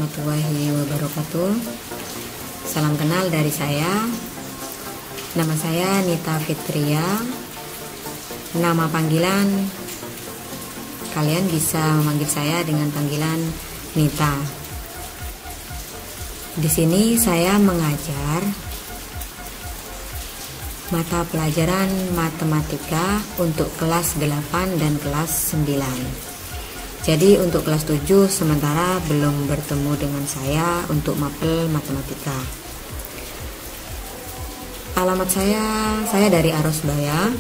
warahmatullahi wabarakatuh. Salam kenal dari saya. Nama saya Nita Fitria. Nama panggilan kalian bisa memanggil saya dengan panggilan Nita. Di sini saya mengajar mata pelajaran matematika untuk kelas 8 dan kelas 9. Jadi untuk kelas 7 sementara belum bertemu dengan saya untuk mapel matematika. Alamat saya dari Arosbaya.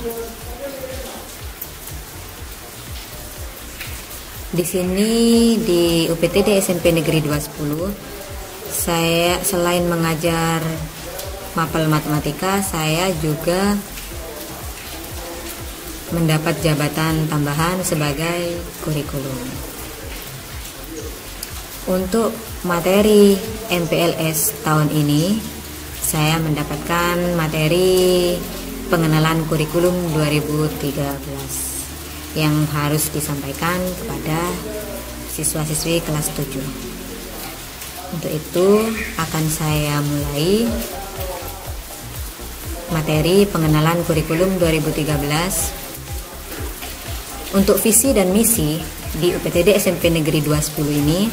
Di sini di UPTD SMP Negeri 210, saya selain mengajar mapel matematika, saya juga mendapat jabatan tambahan sebagai kurikulum. Untuk materi MPLS tahun ini, saya mendapatkan materi pengenalan kurikulum 2013 yang harus disampaikan kepada siswa-siswi kelas 7. Untuk itu akan saya mulai materi pengenalan kurikulum 2013. Untuk visi dan misi di UPTD SMP Negeri 210 ini,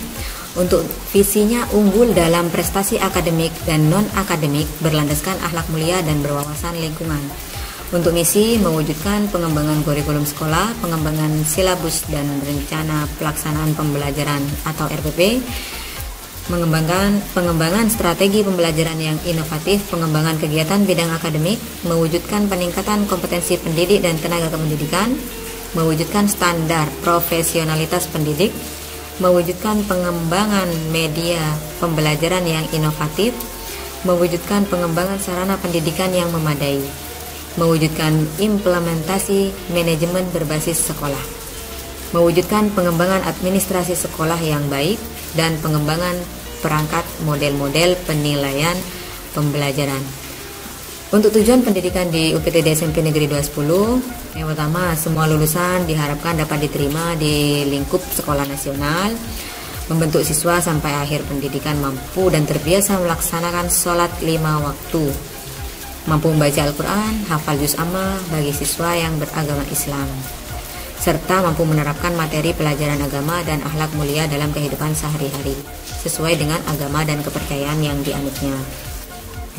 untuk visinya unggul dalam prestasi akademik dan non-akademik berlandaskan akhlak mulia dan berwawasan lingkungan. Untuk misi mewujudkan pengembangan kurikulum sekolah, pengembangan silabus dan rencana pelaksanaan pembelajaran atau RPP, pengembangan strategi pembelajaran yang inovatif, pengembangan kegiatan bidang akademik, mewujudkan peningkatan kompetensi pendidik dan tenaga kependidikan, mewujudkan standar profesionalitas pendidik, mewujudkan pengembangan media pembelajaran yang inovatif, mewujudkan pengembangan sarana pendidikan yang memadai, mewujudkan implementasi manajemen berbasis sekolah, mewujudkan pengembangan administrasi sekolah yang baik, dan pengembangan perangkat model-model penilaian pembelajaran. Untuk tujuan pendidikan di UPTD SMP Negeri 210, yang pertama, semua lulusan diharapkan dapat diterima di lingkup sekolah nasional, membentuk siswa sampai akhir pendidikan mampu dan terbiasa melaksanakan sholat 5 waktu, mampu membaca Al-Quran, hafal juz amma bagi siswa yang beragama Islam, serta mampu menerapkan materi pelajaran agama dan akhlak mulia dalam kehidupan sehari-hari, sesuai dengan agama dan kepercayaan yang dianutnya.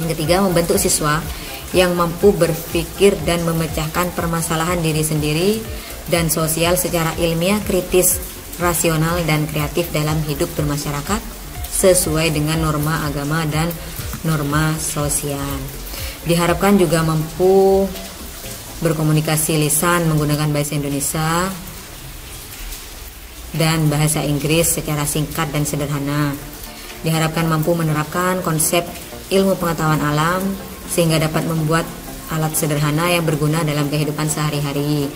Yang ketiga, membentuk siswa yang mampu berpikir dan memecahkan permasalahan diri sendiri dan sosial secara ilmiah, kritis, rasional, dan kreatif dalam hidup bermasyarakat sesuai dengan norma agama dan norma sosial. Diharapkan juga mampu berkomunikasi lisan menggunakan bahasa Indonesia dan bahasa Inggris secara singkat dan sederhana. Diharapkan mampu menerapkan konsep ilmu pengetahuan alam sehingga dapat membuat alat sederhana yang berguna dalam kehidupan sehari-hari.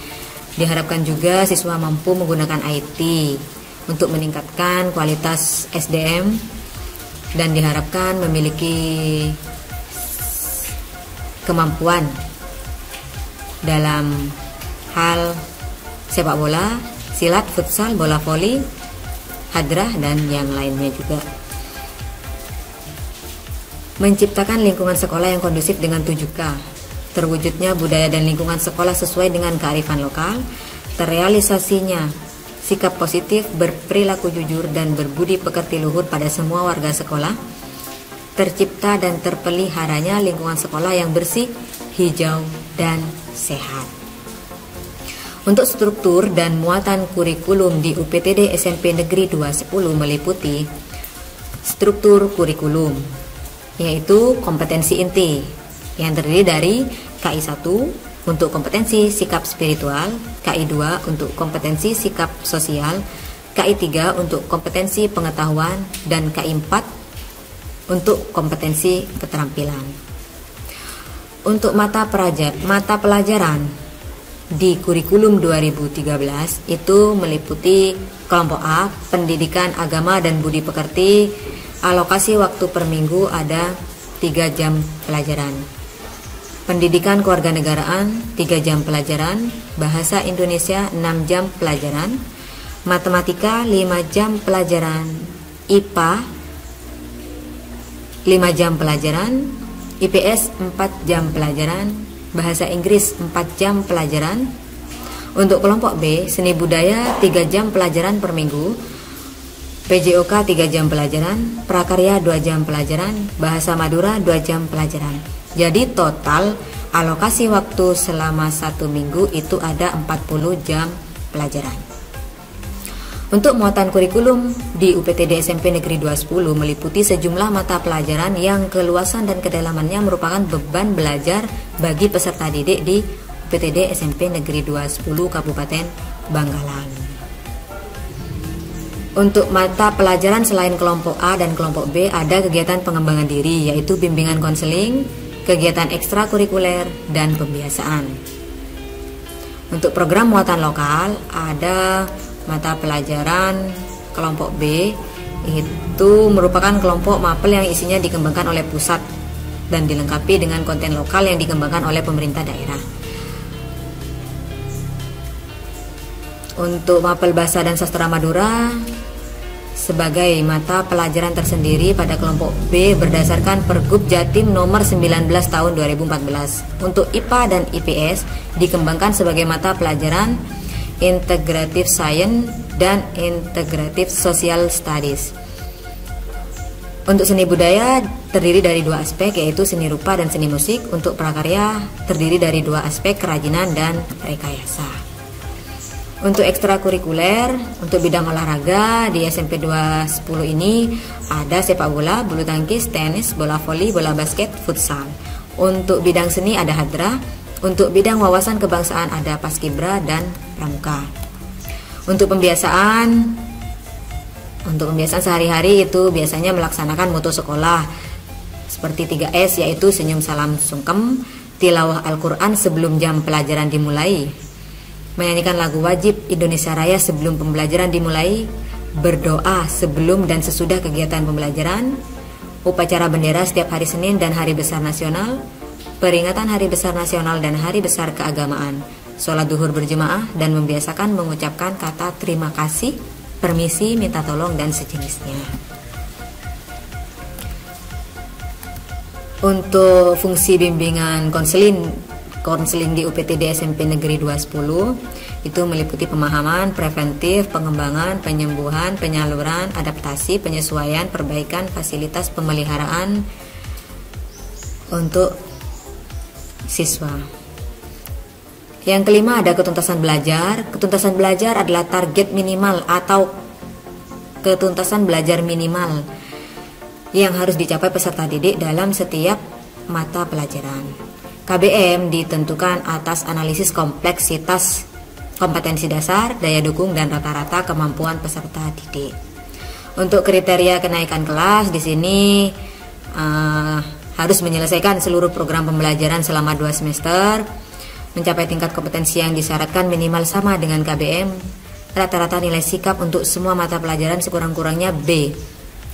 Diharapkan juga siswa mampu menggunakan IT untuk meningkatkan kualitas SDM dan diharapkan memiliki kemampuan dalam hal sepak bola, silat, futsal, bola voli, hadrah, dan yang lainnya juga. Menciptakan lingkungan sekolah yang kondusif dengan 7K, terwujudnya budaya dan lingkungan sekolah sesuai dengan kearifan lokal, terrealisasinya sikap positif, berperilaku jujur, dan berbudi pekerti luhur pada semua warga sekolah, tercipta dan terpeliharanya lingkungan sekolah yang bersih, hijau, dan sehat. Untuk struktur dan muatan kurikulum di UPTD SMP Negeri 210 meliputi struktur kurikulum, yaitu kompetensi inti yang terdiri dari KI 1 untuk kompetensi sikap spiritual, KI 2 untuk kompetensi sikap sosial, KI 3 untuk kompetensi pengetahuan, dan KI 4 untuk kompetensi keterampilan. Untuk mata pelajaran di kurikulum 2013 itu meliputi kelompok A, pendidikan agama dan budi pekerti. Alokasi waktu per minggu ada 3 jam pelajaran. Pendidikan kewarganegaraan 3 jam pelajaran, bahasa Indonesia 6 jam pelajaran, matematika 5 jam pelajaran, IPA 5 jam pelajaran, IPS 4 jam pelajaran, bahasa Inggris 4 jam pelajaran. Untuk kelompok B, seni budaya 3 jam pelajaran per minggu, PJOK 3 jam pelajaran, prakarya 2 jam pelajaran, bahasa Madura 2 jam pelajaran. Jadi total alokasi waktu selama 1 minggu itu ada 40 jam pelajaran. Untuk muatan kurikulum di UPTD SMP Negeri 210 meliputi sejumlah mata pelajaran yang keluasan dan kedalamannya merupakan beban belajar bagi peserta didik di UPTD SMP Negeri 210 Kabupaten Bangkalan. Untuk mata pelajaran selain kelompok A dan kelompok B ada kegiatan pengembangan diri, yaitu bimbingan konseling, kegiatan ekstrakurikuler, dan pembiasaan. Untuk program muatan lokal ada mata pelajaran kelompok B, itu merupakan kelompok mapel yang isinya dikembangkan oleh pusat dan dilengkapi dengan konten lokal yang dikembangkan oleh pemerintah daerah. Untuk mapel bahasa dan sastra Madura sebagai mata pelajaran tersendiri pada kelompok B berdasarkan Pergub Jatim nomor 19 tahun 2014. Untuk IPA dan IPS dikembangkan sebagai mata pelajaran Integrative Science dan Integrative Social Studies. Untuk seni budaya terdiri dari 2 aspek, yaitu seni rupa dan seni musik. Untuk prakarya terdiri dari 2 aspek, kerajinan dan rekayasa. Untuk ekstrakurikuler, untuk bidang olahraga di SMP 210 ini ada sepak bola, bulu tangkis, tenis, bola voli, bola basket, futsal. Untuk bidang seni ada hadra. Untuk bidang wawasan kebangsaan ada paskibra dan pramuka. Untuk pembiasaan sehari-hari itu biasanya melaksanakan moto sekolah seperti 3S, yaitu senyum salam sungkem, tilawah Al-Quran sebelum jam pelajaran dimulai, menyanyikan lagu wajib Indonesia Raya sebelum pembelajaran dimulai, berdoa sebelum dan sesudah kegiatan pembelajaran, upacara bendera setiap hari Senin dan hari besar nasional, peringatan hari besar nasional dan hari besar keagamaan, sholat duhur berjemaah, dan membiasakan mengucapkan kata terima kasih, permisi, minta tolong, dan sejenisnya. Untuk fungsi bimbingan konseling di UPTD SMP Negeri 210 itu meliputi pemahaman, preventif, pengembangan, penyembuhan, penyaluran, adaptasi, penyesuaian, perbaikan, fasilitas pemeliharaan untuk siswa. Yang kelima ada ketuntasan belajar. Ketuntasan belajar adalah target minimal atau ketuntasan belajar minimal yang harus dicapai peserta didik dalam setiap mata pelajaran. KBM ditentukan atas analisis kompleksitas kompetensi dasar, daya dukung, dan rata-rata kemampuan peserta didik. Untuk kriteria kenaikan kelas di sini harus menyelesaikan seluruh program pembelajaran selama 2 semester, mencapai tingkat kompetensi yang disyaratkan minimal sama dengan KBM, rata-rata nilai sikap untuk semua mata pelajaran sekurang-kurangnya B,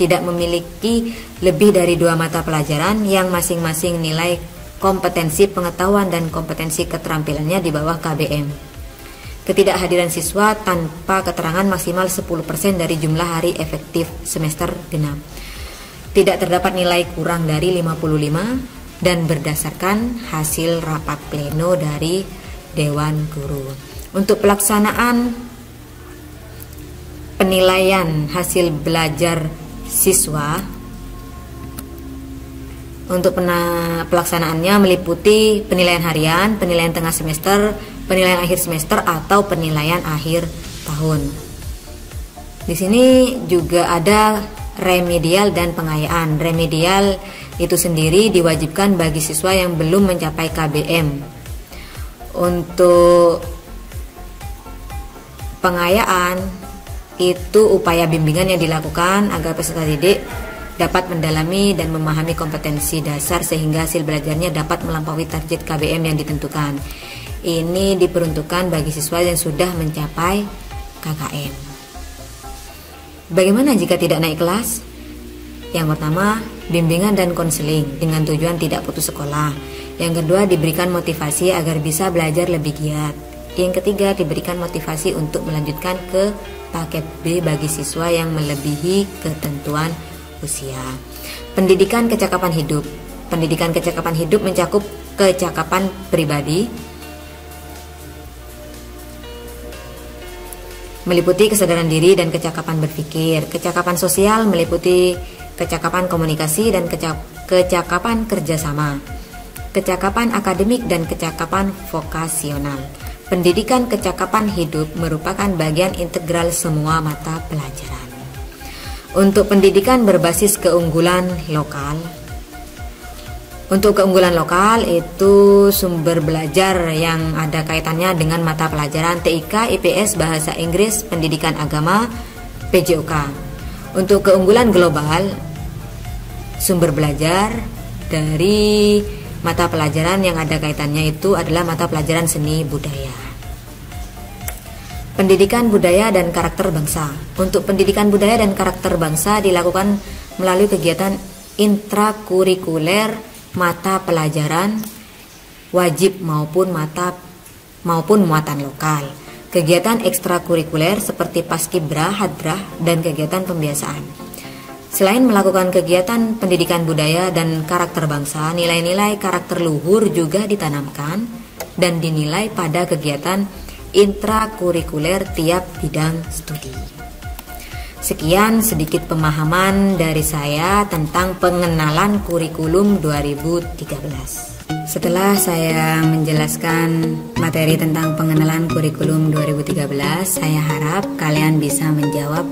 tidak memiliki lebih dari 2 mata pelajaran yang masing-masing nilai kompetensi pengetahuan dan kompetensi keterampilannya di bawah KBM. Ketidakhadiran siswa tanpa keterangan maksimal 10% dari jumlah hari efektif semester genap. Tidak terdapat nilai kurang dari 55 dan berdasarkan hasil rapat pleno dari Dewan Guru. Untuk pelaksanaan penilaian hasil belajar siswa, untuk pelaksanaannya meliputi penilaian harian, penilaian tengah semester, penilaian akhir semester, atau penilaian akhir tahun. Di sini juga ada remedial dan pengayaan. Remedial itu sendiri diwajibkan bagi siswa yang belum mencapai KBM. Untuk pengayaan itu upaya bimbingan yang dilakukan agar peserta didik dapat mendalami dan memahami kompetensi dasar sehingga hasil belajarnya dapat melampaui target KBM yang ditentukan. Ini diperuntukkan bagi siswa yang sudah mencapai KKM. Bagaimana jika tidak naik kelas? Yang pertama, bimbingan dan konseling dengan tujuan tidak putus sekolah. Yang kedua, diberikan motivasi agar bisa belajar lebih giat. Yang ketiga, diberikan motivasi untuk melanjutkan ke paket B bagi siswa yang melebihi ketentuan usia. Pendidikan kecakapan hidup. Pendidikan kecakapan hidup mencakup kecakapan pribadi, meliputi kesadaran diri dan kecakapan berpikir. Kecakapan sosial meliputi kecakapan komunikasi dan kecakapan kerjasama. Kecakapan akademik dan kecakapan vokasional. Pendidikan kecakapan hidup merupakan bagian integral semua mata pelajaran. Untuk pendidikan berbasis keunggulan lokal. Untuk keunggulan lokal itu sumber belajar yang ada kaitannya dengan mata pelajaran TIK, IPS, Bahasa Inggris, Pendidikan Agama, PJOK. Untuk keunggulan global, sumber belajar dari mata pelajaran yang ada kaitannya itu adalah mata pelajaran seni budaya. Pendidikan budaya dan karakter bangsa. Untuk pendidikan budaya dan karakter bangsa dilakukan melalui kegiatan intrakurikuler mata pelajaran wajib maupun muatan lokal. Kegiatan ekstrakurikuler seperti paskibra, hadrah, dan kegiatan pembiasaan. Selain melakukan kegiatan pendidikan budaya dan karakter bangsa, nilai-nilai karakter luhur juga ditanamkan dan dinilai pada kegiatan intrakurikuler tiap bidang studi. Sekian sedikit pemahaman dari saya tentang pengenalan kurikulum 2013. Setelah saya menjelaskan materi tentang pengenalan kurikulum 2013, saya harap kalian bisa menjawab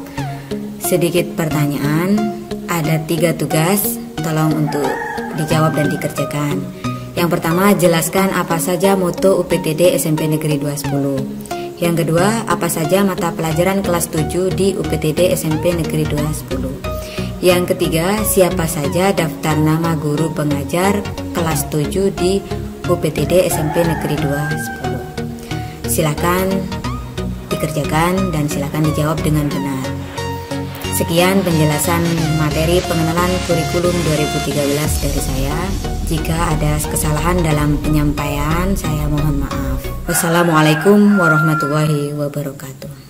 sedikit pertanyaan. Ada 3 tugas, tolong untuk dijawab dan dikerjakan. Yang pertama, jelaskan apa saja moto UPTD SMP Negeri 210. Yang kedua, apa saja mata pelajaran kelas 7 di UPTD SMP Negeri 210. Yang ketiga, siapa saja daftar nama guru pengajar kelas 7 di UPTD SMP Negeri 210. Silakan dikerjakan dan silakan dijawab dengan benar. Sekian penjelasan materi pengenalan kurikulum 2013 dari saya. Jika ada kesalahan dalam penyampaian, saya mohon maaf. Wassalamualaikum warahmatullahi wabarakatuh.